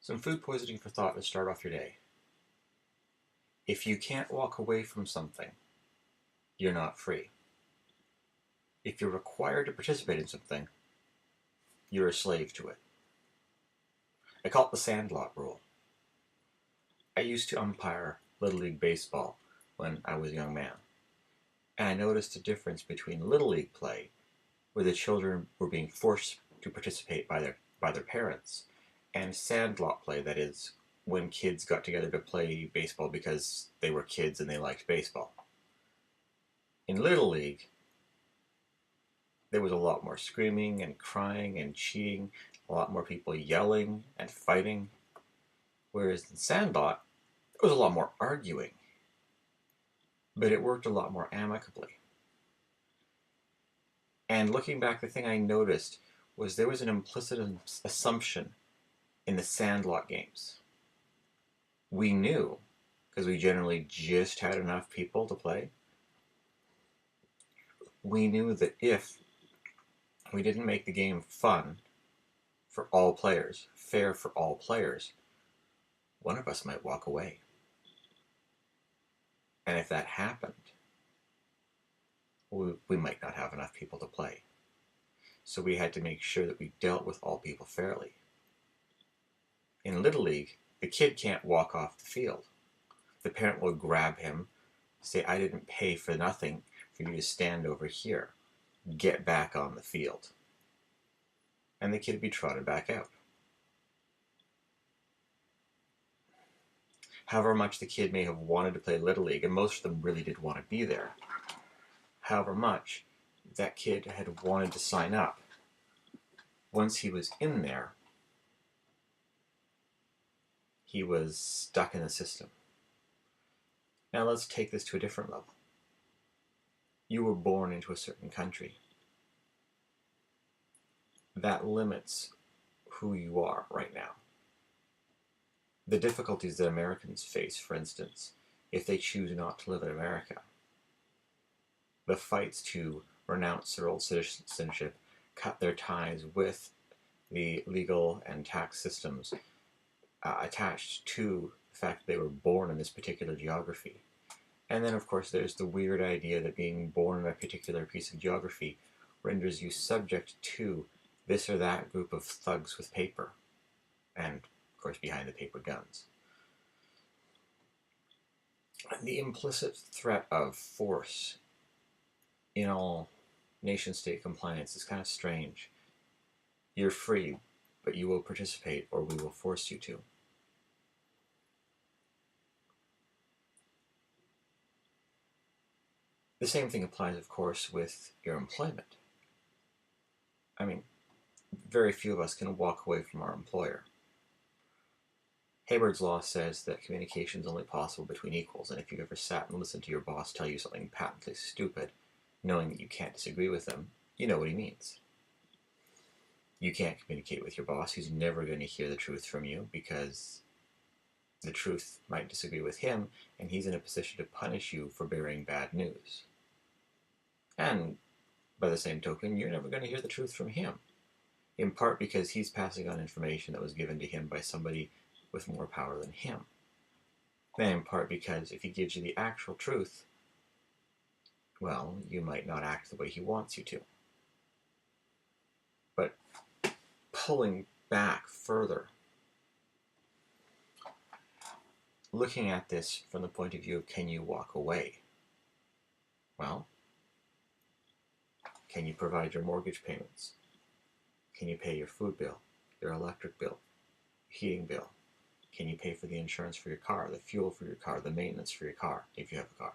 Some food poisoning for thought to start off your day. If you can't walk away from something, you're not free. If you're required to participate in something, you're a slave to it. I call it the sandlot rule. I used to umpire Little League Baseball when I was a young man, and I noticed a difference between Little League play, where the children were being forced to participate by their parents, and sandlot play, that is, when kids got together to play baseball because they were kids and they liked baseball. In Little League, there was a lot more screaming and crying and cheating, a lot more people yelling and fighting, whereas in Sandlot, there was a lot more arguing, but it worked a lot more amicably. And looking back, the thing I noticed was there was an implicit assumption in the Sandlot games. We knew, because we generally just had enough people to play, we knew that if we didn't make the game fun for all players, fair for all players, one of us might walk away. And if that happened, we might not have enough people to play. So we had to make sure that we dealt with all people fairly. In Little League, the kid can't walk off the field. The parent will grab him, say, "I didn't pay for nothing for you to stand over here. Get back on the field." And the kid would be trotted back out. However much the kid may have wanted to play Little League, and most of them really did want to be there, however much that kid had wanted to sign up, once he was in there, he was stuck in the system. Now let's take this to a different level. You were born into a certain country. That limits who you are right now. The difficulties that Americans face, for instance, if they choose not to live in America. The fights to renounce their old citizenship, cut their ties with the legal and tax systems attached to the fact that they were born in this particular geography. And then, of course, there's the weird idea that being born in a particular piece of geography renders you subject to this or that group of thugs with paper, and, of course, behind the paper guns. The implicit threat of force in all nation-state compliance is kind of strange. You're free, but you will participate or we will force you to. The same thing applies, of course, with your employment. I mean, very few of us can walk away from our employer. Hayward's law says that communication is only possible between equals, and if you've ever sat and listened to your boss tell you something patently stupid, knowing that you can't disagree with him, you know what he means. You can't communicate with your boss. He's never going to hear the truth from you because the truth might disagree with him, and he's in a position to punish you for bearing bad news. And by the same token, you're never going to hear the truth from him, in part because he's passing on information that was given to him by somebody with more power than him. And in part because if he gives you the actual truth, well, you might not act the way he wants you to. But pulling back further, looking at this from the point of view of can you walk away? Well, can you provide your mortgage payments? Can you pay your food bill, your electric bill, heating bill? Can you pay for the insurance for your car, the fuel for your car, the maintenance for your car, if you have a car?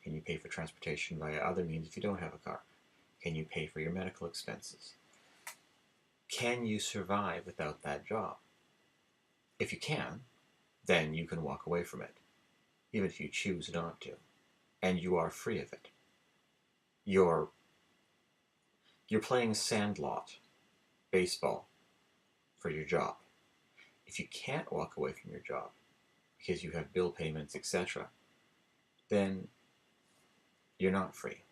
Can you pay for transportation via other means if you don't have a car? Can you pay for your medical expenses? Can you survive without that job? If you can, then you can walk away from it, even if you choose not to, and you are free of it. You're playing sandlot baseball for your job. If you can't walk away from your job because you have bill payments, etc., then you're not free.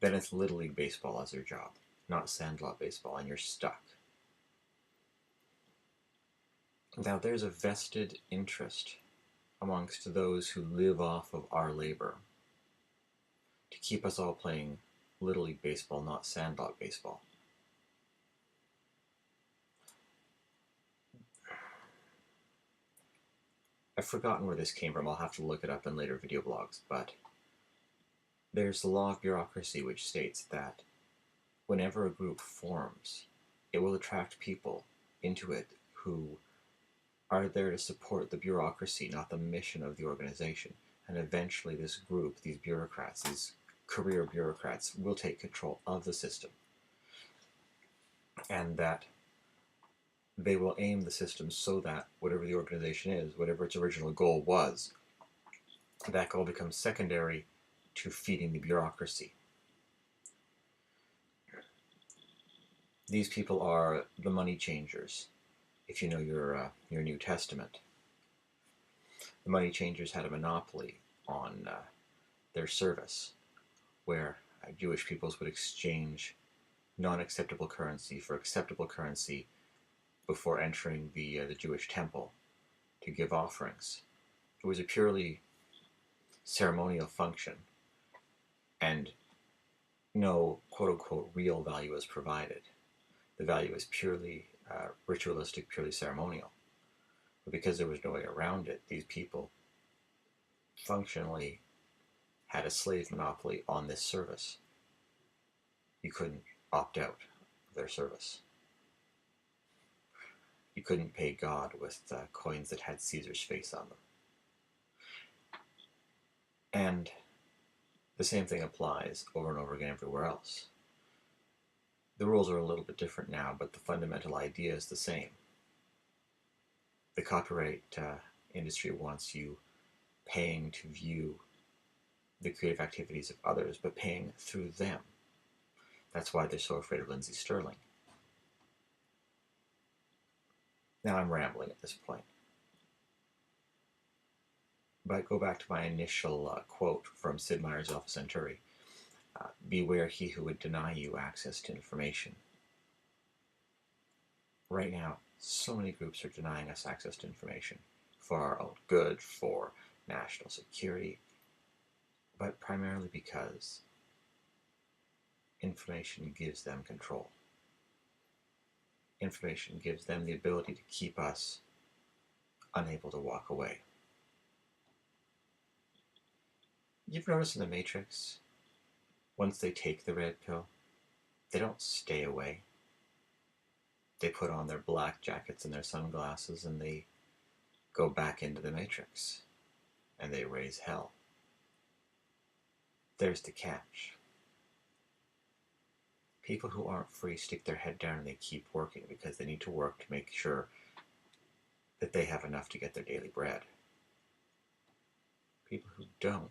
Then it's Little League Baseball as your job, not sandlot baseball, and you're stuck. Now, there's a vested interest amongst those who live off of our labor to keep us all playing Little League Baseball, not Sandlot Baseball. I've forgotten where this came from. I'll have to look it up in later video blogs, but there's the law of bureaucracy which states that whenever a group forms, it will attract people into it who are there to support the bureaucracy, not the mission of the organization. And eventually this group, these bureaucrats, these career bureaucrats, will take control of the system. And that they will aim the system so that whatever the organization is, whatever its original goal was, that goal becomes secondary to feeding the bureaucracy. These people are the money changers, if you know your New Testament. The money changers had a monopoly on their service, where Jewish peoples would exchange non-acceptable currency for acceptable currency before entering the Jewish temple to give offerings. It was a purely ceremonial function, and no quote-unquote real value is provided. The value is purely ritualistic, purely ceremonial. But because there was no way around it, these people functionally had a slave monopoly on this service. You couldn't opt out of their service. You couldn't pay God with coins that had Caesar's face on them. And the same thing applies over and over again everywhere else. The rules are a little bit different now, but the fundamental idea is the same. The copyright industry wants you paying to view the creative activities of others, but paying through them. That's why they're so afraid of Lindsay Sterling. Now I'm rambling at this point. But go back to my initial quote from Sid Meier's Alpha Centauri. Beware he who would deny you access to information. Right now, so many groups are denying us access to information for our own good, for national security, but primarily because information gives them control. Information gives them the ability to keep us unable to walk away. You've noticed in the Matrix, once they take the red pill, they don't stay away. They put on their black jackets and their sunglasses and they go back into the Matrix and they raise hell. There's the catch. People who aren't free stick their head down and they keep working because they need to work to make sure that they have enough to get their daily bread. People who don't.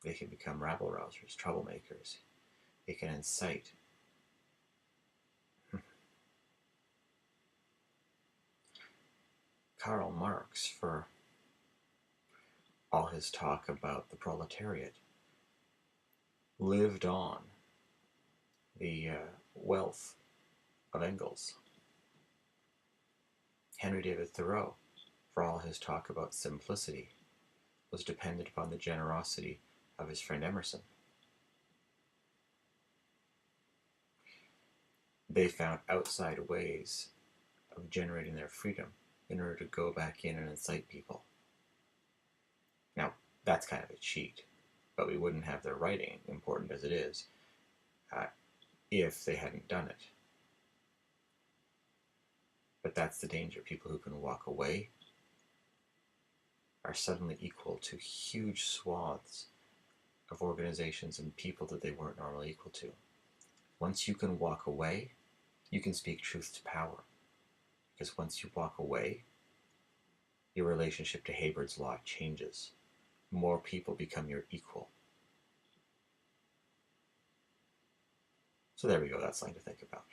They can become rabble-rousers, troublemakers. They can incite. Karl Marx, for all his talk about the proletariat, lived on the wealth of Engels. Henry David Thoreau, for all his talk about simplicity, was dependent upon the generosity of his friend Emerson. They found outside ways of generating their freedom in order to go back in and incite people. Now, that's kind of a cheat, but we wouldn't have their writing, important as it is, if they hadn't done it. But that's the danger. People who can walk away are suddenly equal to huge swaths of organizations and people that they weren't normally equal to. Once you can walk away, you can speak truth to power. Because once you walk away, your relationship to Hayward's Law changes. More people become your equal. So there we go, that's something to think about.